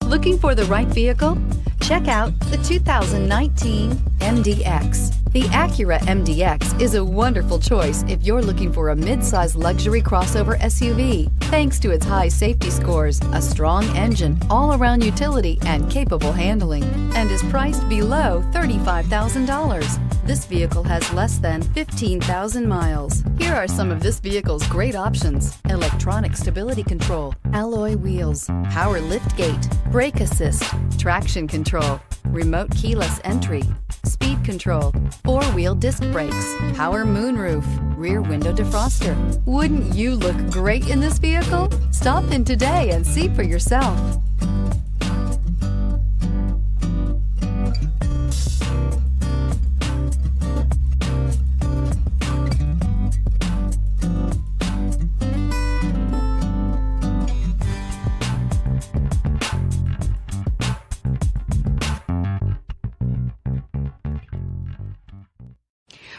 Looking for the right vehicle? Check out the 2019 MDX. The Acura MDX is a wonderful choice if you're looking for a mid-size luxury crossover SUV. Thanks to its high safety scores, a strong engine, all-around utility, and capable handling, and is priced below $35,000. This vehicle has less than 15,000 miles. Here are some of this vehicle's great options: electronic stability control, alloy wheels, power liftgate, brake assist, traction control, remote keyless entry, speed control, four-wheel disc brakes, power moonroof, rear window defroster. Wouldn't you look great in this vehicle? Stop in today and see for yourself.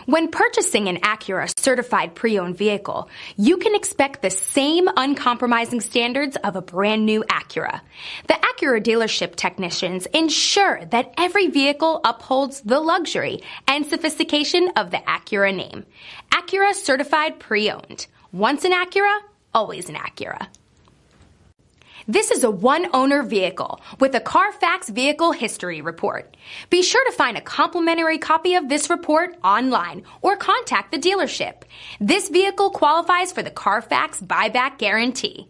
When purchasing an Acura certified pre-owned vehicle, you can expect the same uncompromising standards of a brand new Acura. The Acura dealership technicians ensure that every vehicle upholds the luxury and sophistication of the Acura name. Acura certified pre-owned. Once an Acura, always an Acura. This is a one-owner vehicle with a Carfax Vehicle History Report. Be sure to find a complimentary copy of this report online or contact the dealership. This vehicle qualifies for the Carfax Buyback Guarantee.